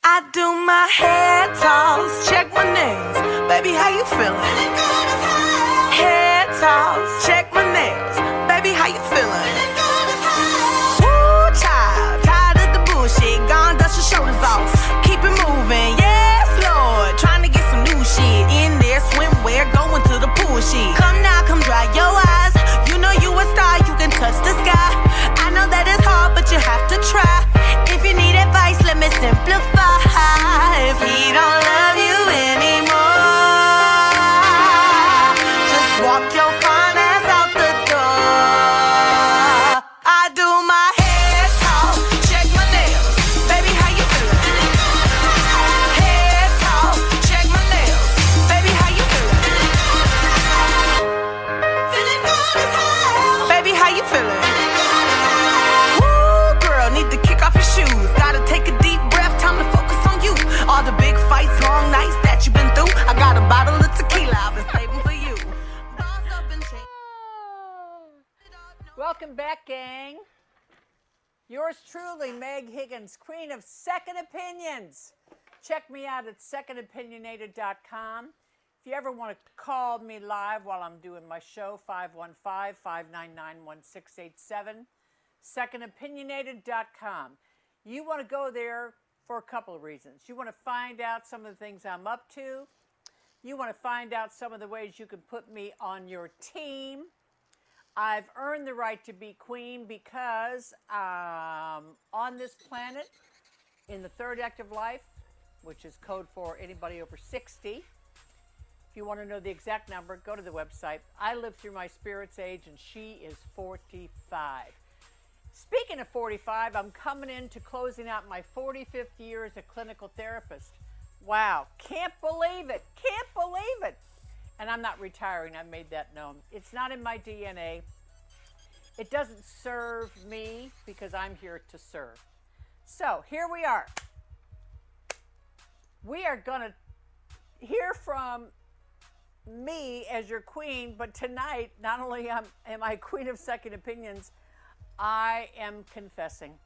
I do my hair toss, check my nails. Baby, how you feeling? Hair toss, check my nails. Baby, how you feeling? Woo, child, tired of the bullshit. Gone, dust your shoulders off. Keep it moving, yes, Lord. Trying to get some new shit in there. Swimwear, going to the pool shit. Come now, come dry your eyes. You know you a star, you can touch the sky. I know that it's hard, but you have to try. If you need advice, let me simplify. If he don't love you anymore, just walk your fine ass out the door. I do my hair talk, check my nails. Baby, how you feeling? Hair talk, check my nails. Baby, how you feeling? Feeling good as hell. Baby, how you feeling? Woo, girl, need to kick off your shoes. Gotta take a deep breath, time to focus on you. All the big fights, long nights that you've been through. I got a bottle of tequila I've been saving for you. Boss up and change. Welcome back, gang. Yours truly, Meg Higgins, Queen of Second Opinions. Check me out at secondopinionated.com. If you ever want to call me live while I'm doing my show, 515-599-1687, secondopinionated.com. You want to go there for a couple of reasons. You want to find out some of the things I'm up to. You want to find out some of the ways you can put me on your team. I've earned the right to be queen because on this planet, in the third act of life, which is code for anybody over 60, if you want to know the exact number, go to the website. I lived through my spirit's age, and she is 45. Speaking of 45, I'm coming into closing out my 45th year as a clinical therapist. Wow, can't believe it, can't believe it. And I'm not retiring, I've made that known. It's not in my DNA. It doesn't serve me because I'm here to serve. So here we are. We are gonna hear from me as your queen, but tonight, not only am I queen of second opinions, I am confessing.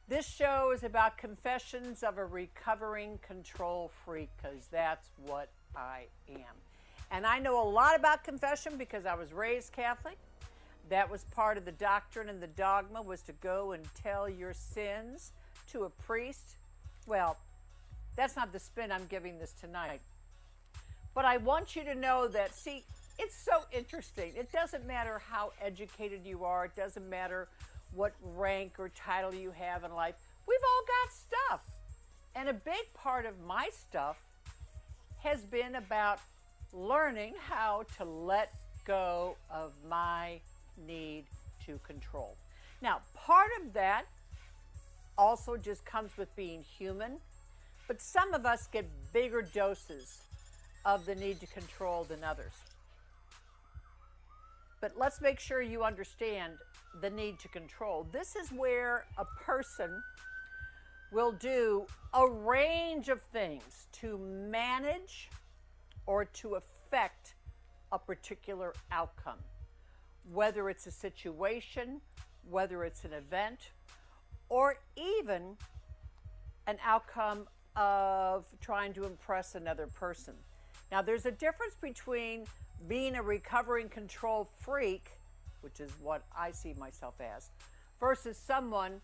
This show is about confessions of a recovering control freak, because that's what I am. And I know a lot about confession because I was raised Catholic. That was part of the doctrine and the dogma, was to go and tell your sins to a priest. Well, that's not the spin I'm giving this tonight. But I want you to know that, see, it's so interesting. It doesn't matter how educated you are. It doesn't matter what rank or title you have in life. We've all got stuff. And a big part of my stuff has been about learning how to let go of my need to control. Now, part of that also just comes with being human, but some of us get bigger doses of the need to control than others. But let's make sure you understand the need to control. This is where a person will do a range of things to manage or to affect a particular outcome, whether it's a situation, whether it's an event, or even an outcome of trying to impress another person. Now, there's a difference between being a recovering control freak, which is what I see myself as, versus someone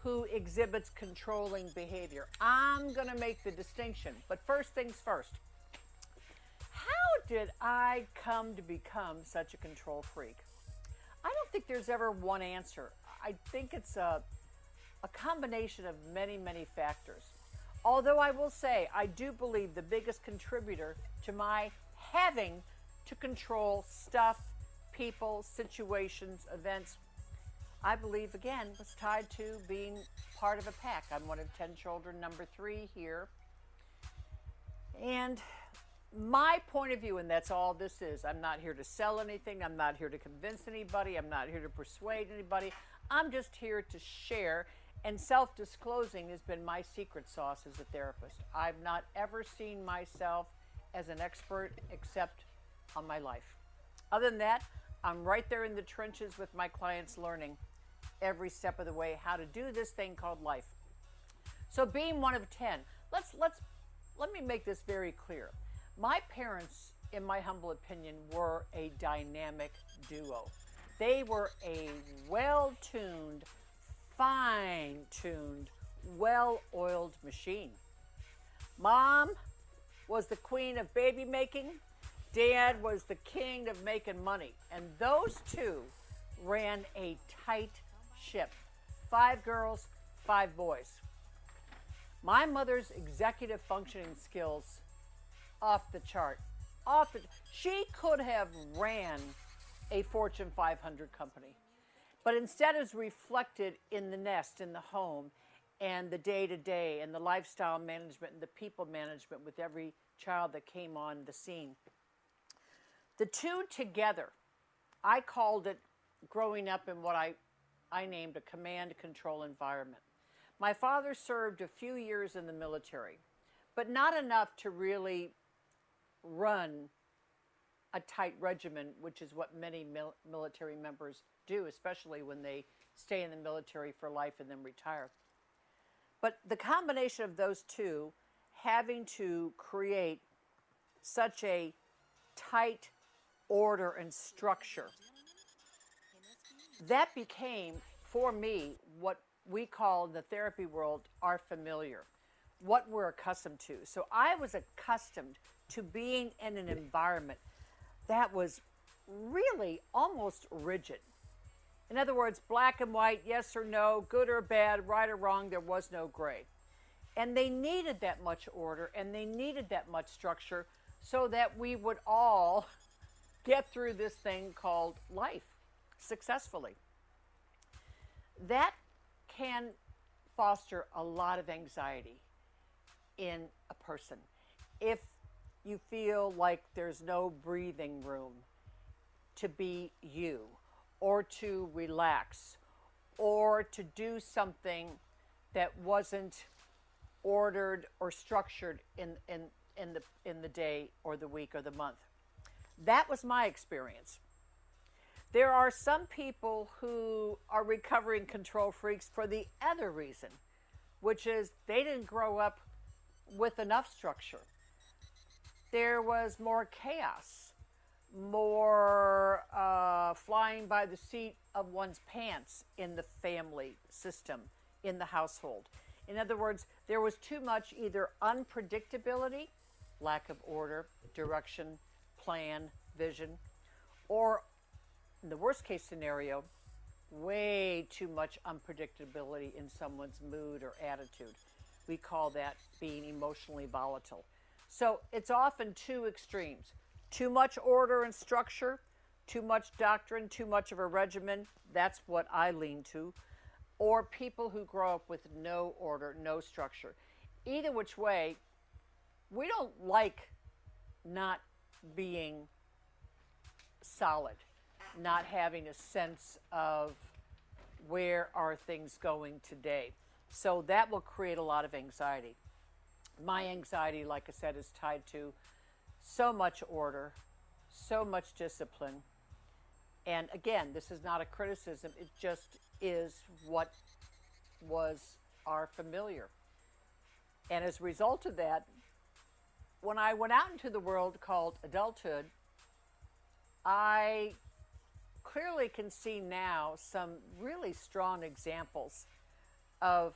who exhibits controlling behavior. I'm going to make the distinction, but first things first. How did I come to become such a control freak? I don't think there's ever one answer. I think it's a combination of many, many factors. Although I will say, I do believe the biggest contributor to my having to control stuff, people, situations, events, I believe, again, was tied to being part of a pack. I'm one of 10 children, number 3 here. And my point of view, and that's all this is, I'm not here to sell anything, I'm not here to convince anybody, I'm not here to persuade anybody, I'm just here to share. And self-disclosing has been my secret sauce as a therapist. I've not ever seen myself as an expert except on my life. Other than that, I'm right there in the trenches with my clients, learning every step of the way how to do this thing called life. So being one of 10, let me make this very clear. My parents, in my humble opinion, were a dynamic duo. They were a well-tuned, fine-tuned, well-oiled machine. Mom was the queen of baby making. Dad was the king of making money. And those two ran a tight ship. 5 girls, 5 boys. My mother's executive functioning skills, off the chart. She could have ran a Fortune 500 company. But instead is reflected in the nest, in the home, and the day-to-day, and the lifestyle management, and the people management with every child that came on the scene. The two together, I called it, growing up in what I named a command control environment. My father served a few years in the military, but not enough to really run a tight regimen, which is what many military members do, especially when they stay in the military for life and then retire. But the combination of those two having to create such a tight order and structure, that became, for me, what we call in the therapy world our familiar, what we're accustomed to. So I was accustomed to being in an environment that was really almost rigid. In other words, black and white, yes or no, good or bad, right or wrong, there was no gray. And they needed that much order and they needed that much structure so that we would all get through this thing called life successfully. That can foster a lot of anxiety in a person. If you feel like there's no breathing room to be you, or to relax, or to do something that wasn't ordered or structured in the day or the week or the month. That was my experience. There are some people who are recovering control freaks for the other reason, which is they didn't grow up with enough structure. There was more chaos, more flying by the seat of one's pants in the family system, in the household. In other words, there was too much either unpredictability, lack of order, direction, plan, vision, or in the worst case scenario, way too much unpredictability in someone's mood or attitude. We call that being emotionally volatile. So it's often two extremes. Too much order and structure, too much doctrine, too much of a regimen. That's what I lean to. Or people who grow up with no order, no structure. Either which way, we don't like not being solid, not having a sense of where are things going today. So that will create a lot of anxiety. My anxiety, like I said, is tied to so much order, so much discipline. And again, this is not a criticism. It just is what was our familiar. And as a result of that, when I went out into the world called adulthood, I clearly can see now some really strong examples of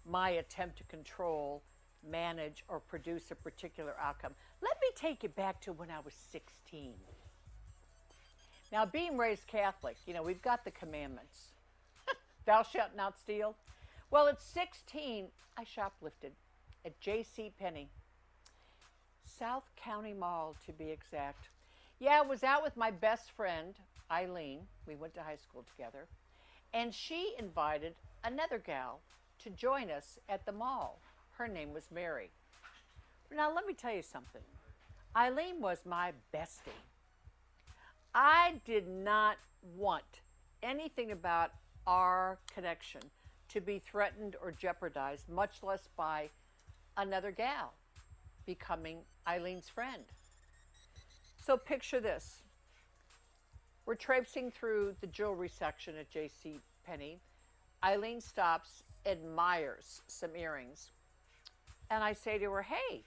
my attempt to control, manage, or produce a particular outcome. Let me take you back to when I was 16. Now, being raised Catholic, we've got the commandments. Thou shalt not steal. Well, at 16, I shoplifted at J.C. Penney, South County Mall to be exact. Yeah, I was out with my best friend, Eileen. We went to high school together. And she invited another gal to join us at the mall. Her name was Mary. Now, let me tell you something. Eileen was my bestie. I did not want anything about our connection to be threatened or jeopardized, much less by another gal becoming Eileen's friend. So picture this. We're traipsing through the jewelry section at J.C. Penney. Eileen stops admires some earrings. And I say to her, hey,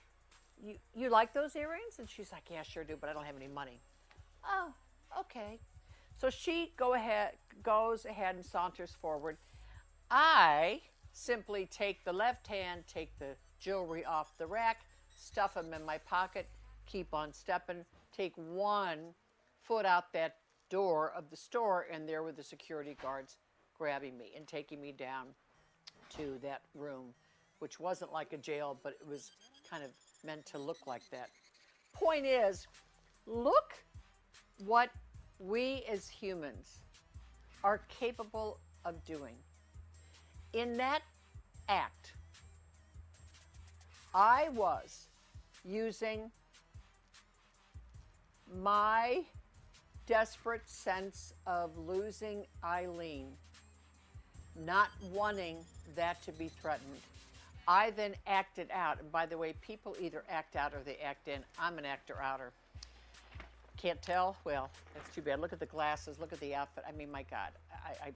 you like those earrings? And she's like, yeah, sure do, but I don't have any money. Oh, okay. So she goes ahead and saunters forward. I simply take the left hand, take the jewelry off the rack, stuff them in my pocket, keep on stepping, take one foot out that door of the store, and there were the security guards grabbing me and taking me down to that room, which wasn't like a jail, but it was kind of meant to look like that. Point is, look what we as humans are capable of doing. In that act, I was using my desperate sense of losing Eileen, not wanting that to be threatened. I then acted out. And by the way, people either act out or they act in. I'm an actor-outer. Can't tell? Well, that's too bad. Look at the glasses. Look at the outfit. I mean, my God,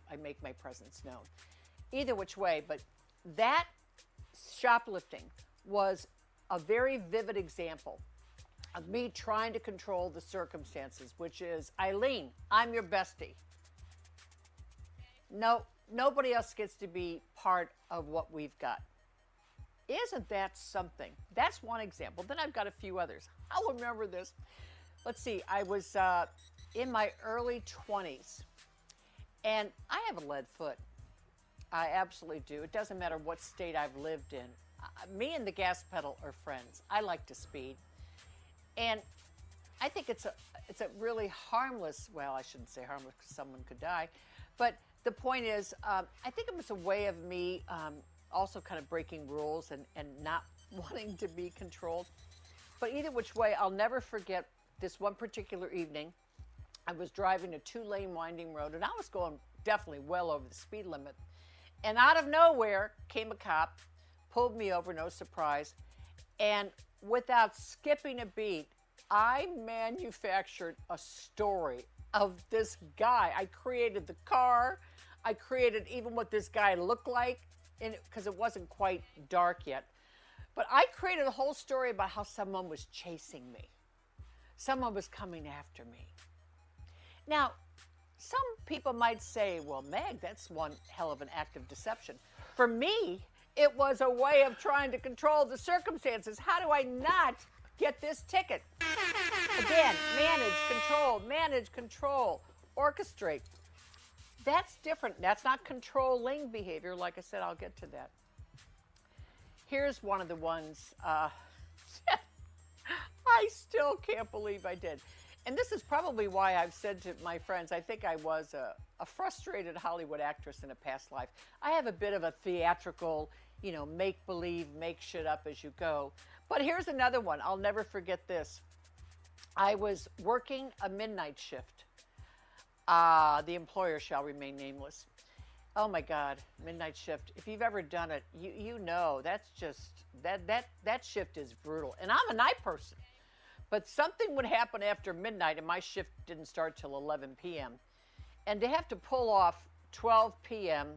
I make my presence known. Either which way, but that shoplifting was a very vivid example of me trying to control the circumstances, which is, Eileen, I'm your bestie. No, nobody else gets to be part of what we've got. Isn't that something? That's one example. Then I've got a few others. I'll remember this. Let's see. I was in my early 20s, and I have a lead foot. I absolutely do. It doesn't matter what state I've lived in. Me and the gas pedal are friends. I like to speed. And I think it's a really harmless, well, I shouldn't say harmless because someone could die, but the point is, I think it was a way of me also kind of breaking rules and not wanting to be controlled. But either which way, I'll never forget this one particular evening. I was driving a 2-lane winding road, and I was going definitely well over the speed limit. And out of nowhere came a cop, pulled me over, no surprise, and without skipping a beat, I manufactured a story of this guy. I created the car. I created even what this guy looked like, because it wasn't quite dark yet. But I created a whole story about how someone was chasing me. Someone was coming after me. Now, some people might say, well, Meg, that's one hell of an act of deception. For me, it was a way of trying to control the circumstances. How do I not get this ticket? Again, manage, control, orchestrate. That's different. That's not controlling behavior. Like I said, I'll get to that. Here's one of the ones I still can't believe I did. And this is probably why I've said to my friends, I think I was a frustrated Hollywood actress in a past life. I have a bit of a theatrical, make-believe, make shit up as you go. But here's another one. I'll never forget this. I was working a midnight shift. The employer shall remain nameless. Oh my God, midnight shift. If you've ever done it, you know that's just, that shift is brutal. And I'm a night person. But something would happen after midnight, and my shift didn't start till 11 p.m. And to have to pull off 12 a.m.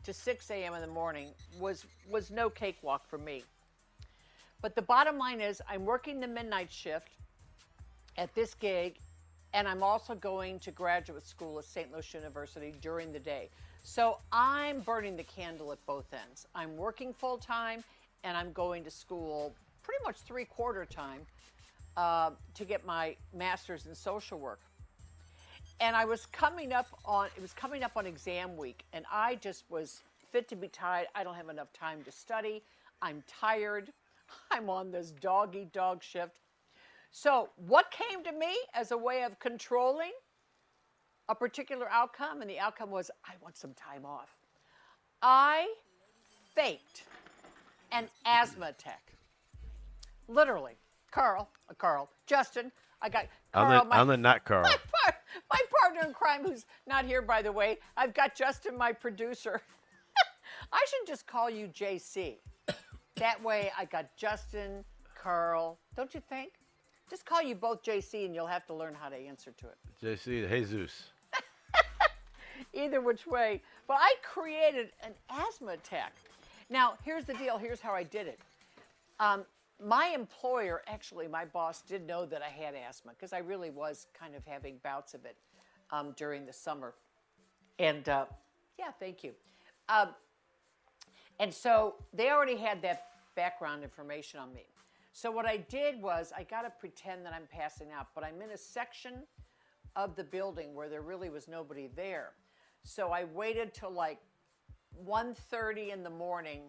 to 6 a.m. in the morning was no cakewalk for me. But the bottom line is, I'm working the midnight shift at this gig, and I'm also going to graduate school at St. Louis University during the day. So I'm burning the candle at both ends. I'm working full-time, and I'm going to school pretty much 3/4 time to get my master's in social work. And it was coming up on exam week, and I just was fit to be tied. I don't have enough time to study. I'm tired. I'm on this dog-eat-dog shift. So what came to me as a way of controlling a particular outcome? And the outcome was, I want some time off. I faked an asthma attack. Literally. Carl, Justin, I got Carl. I'm the not Carl. My partner in crime, who's not here, by the way. I've got Justin, my producer. I should just call you JC. That way I got Justin, Carl. Don't you think? Just call you both JC, and you'll have to learn how to answer to it. JC, Jesus. either which way. But I created an asthma attack. Now, here's the deal. Here's how I did it. My employer, actually, my boss, did know that I had asthma because I really was kind of having bouts of it during the summer. And yeah, thank you. And so they already had that background information on me. So what I did was I got to pretend that I'm passing out, but I'm in a section of the building where there really was nobody there. So I waited till like 1:30 in the morning,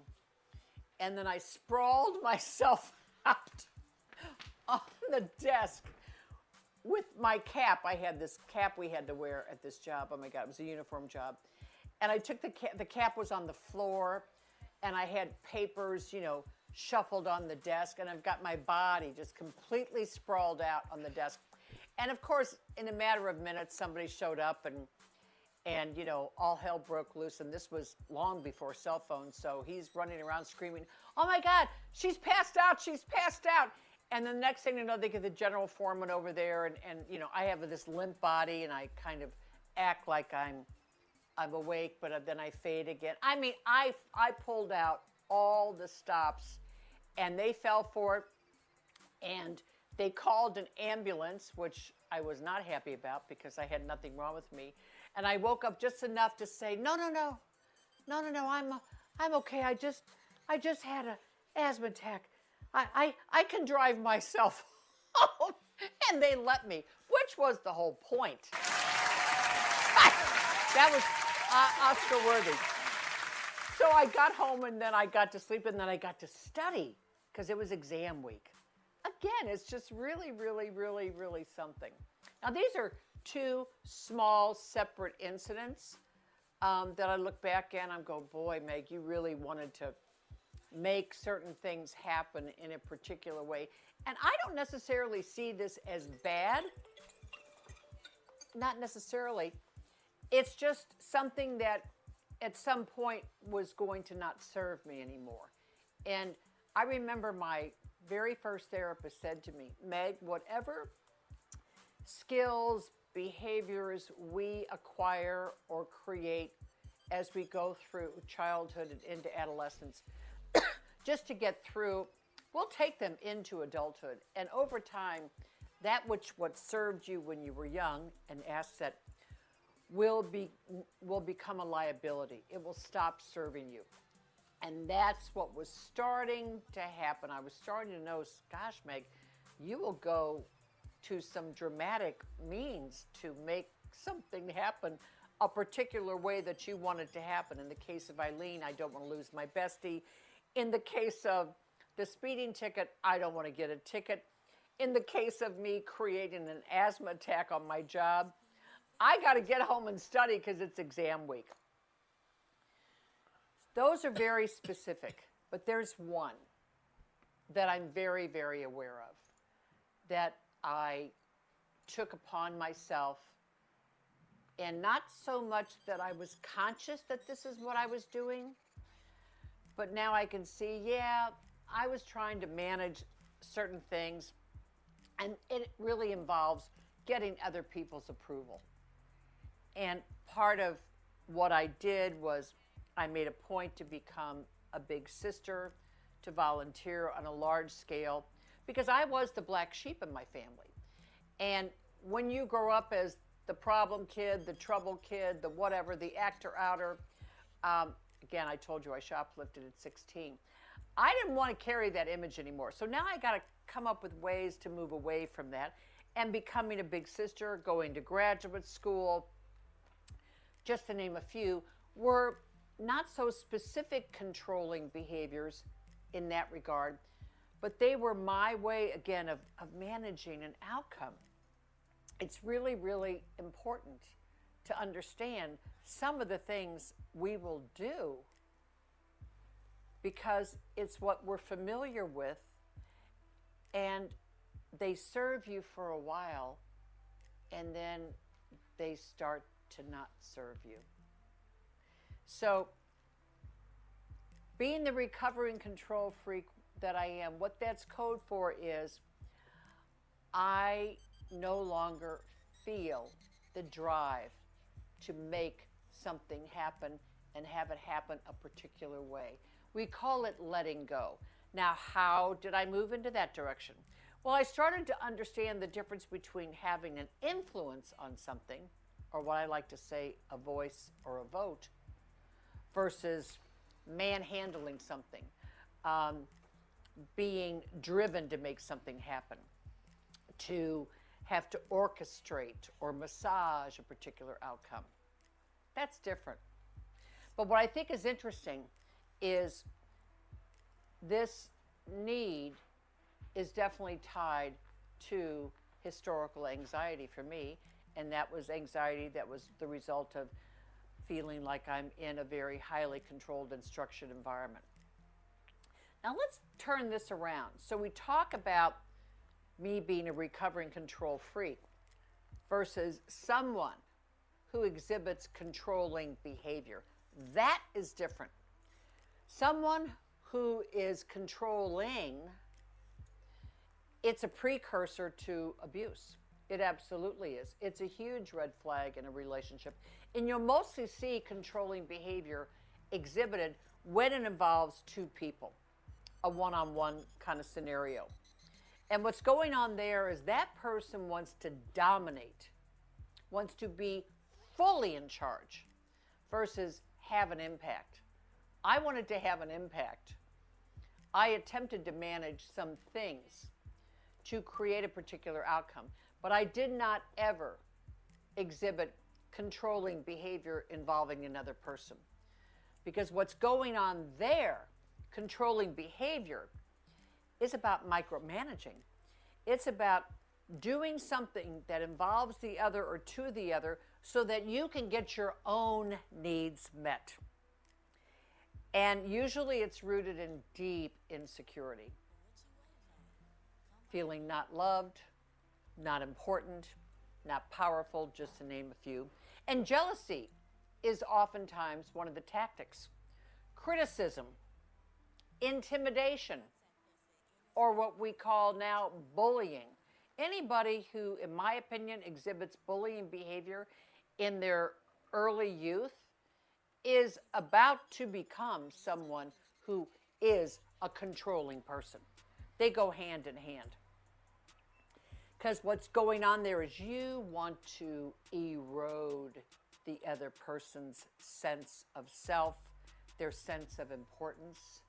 and then I sprawled myself out on the desk with my cap. I had this cap we had to wear at this job. Oh my God, it was a uniform job. And I took the cap was on the floor, and I had papers, shuffled on the desk, and I've got my body just completely sprawled out on the desk. And of course, in a matter of minutes, somebody showed up, and all hell broke loose. And this was long before cell phones, so he's running around screaming, "Oh my God, she's passed out! She's passed out!" And the next thing you know, they get the general foreman over there, and I have this limp body, and I kind of act like I'm awake, but then I fade again. I mean, I pulled out all the stops, and they fell for it, and they called an ambulance, which I was not happy about because I had nothing wrong with me. And I woke up just enough to say, no, I'm okay. I just had an asthma attack. I can drive myself home. And they let me, which was the whole point. That was Oscar worthy. So I got home, and then I got to sleep, and then I got to study because it was exam week. Again, it's just really, really, really, really something. Now, these are two small, separate incidents that I look back and I'm going, boy, Meg, you really wanted to make certain things happen in a particular way. And I don't necessarily see this as bad. Not necessarily. It's just something that at some point was going to not serve me anymore. And I remember my very first therapist said to me, Meg, whatever skills, behaviors we acquire or create as we go through childhood and into adolescence, just to get through, we'll take them into adulthood. And over time, that what served you when you were young, an asset, will become a liability. It will stop serving you. And that's what was starting to happen. I was starting to know, gosh, Meg, you will go to some dramatic means to make something happen a particular way that you want it to happen. In the case of Eileen, I don't want to lose my bestie. In the case of the speeding ticket, I don't want to get a ticket. In the case of me creating an asthma attack on my job, I got to get home and study because it's exam week. Those are very specific, but there's one that I'm very, very aware of that I took upon myself, and not so much that I was conscious that this is what I was doing, but now I can see, yeah, I was trying to manage certain things, and it really involves getting other people's approval. And part of what I did was I made a point to become a big sister, to volunteer on a large scale, because I was the black sheep in my family. And when you grow up as the problem kid, the trouble kid, the whatever, the actor-outer, again, I told you I shoplifted at 16. I didn't want to carry that image anymore. So now I got to come up with ways to move away from that, and becoming a big sister, going to graduate school, just to name a few, were not so specific controlling behaviors in that regard, but they were my way, again, of managing an outcome. It's really, really important to understand some of the things we will do because it's what we're familiar with, and they serve you for a while, and then they start to not serve you. So, being the recovering control freak that I am, what that's code for is I no longer feel the drive to make something happen and have it happen a particular way. We call it letting go. Now, how did I move into that direction? Well, I started to understand the difference between having an influence on something, or what I like to say, a voice or a vote, versus manhandling something, being driven to make something happen, to have to orchestrate or massage a particular outcome. That's different. But what I think is interesting is this need is definitely tied to historical anxiety for me, and that was anxiety that was the result of feeling like I'm in a very highly controlled and structured environment. Now let's turn this around. So we talk about me being a recovering control freak versus someone who exhibits controlling behavior. That is different. Someone who is controlling, it's a precursor to abuse. It absolutely is. It's a huge red flag in a relationship. And you'll mostly see controlling behavior exhibited when it involves two people, a one-on-one kind of scenario. And what's going on there is that person wants to dominate, wants to be fully in charge versus have an impact. I wanted to have an impact. I attempted to manage some things to create a particular outcome, but I did not ever exhibit controlling behavior involving another person. Because what's going on there, controlling behavior, is about micromanaging. It's about doing something that involves the other or to the other so that you can get your own needs met. And usually it's rooted in deep insecurity. Feeling not loved, not important, not powerful, just to name a few. And jealousy is oftentimes one of the tactics. Criticism, intimidation, or what we call now bullying. Anybody who, in my opinion, exhibits bullying behavior in their early youth is about to become someone who is a controlling person. They go hand in hand. Because what's going on there is you want to erode the other person's sense of self, their sense of importance.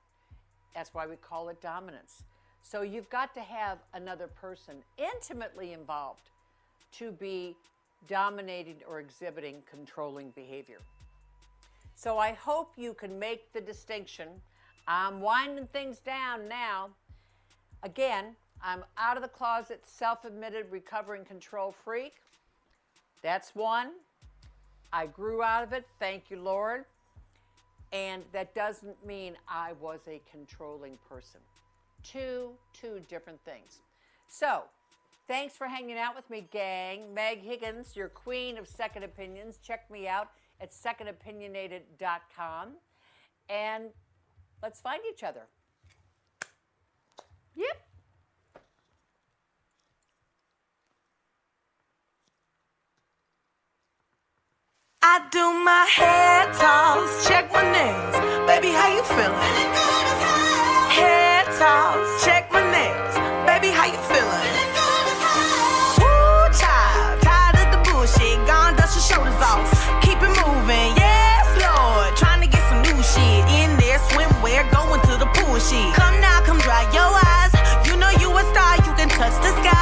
That's why we call it dominance. So you've got to have another person intimately involved to be dominating or exhibiting controlling behavior. So I hope you can make the distinction. I'm winding things down now. Again, I'm out of the closet, self-admitted, recovering control freak. That's one. I grew out of it, thank you, Lord. And that doesn't mean I was a controlling person. Two different things. So, thanks for hanging out with me, gang. Meg Higgins, your queen of second opinions. Check me out at secondopinionated.com. And let's find each other. Yep. I do my hair toss, check my nails. Baby, how you feeling? Hair toss, check my nails. Baby, how you feeling? Woo, child, tired of the bullshit. Gone, dust your shoulders off. Keep it moving, yes, Lord. Trying to get some new shit in there. Swimwear, going to the pool shit. Come now, come dry your eyes. You know you a star, you can touch the sky.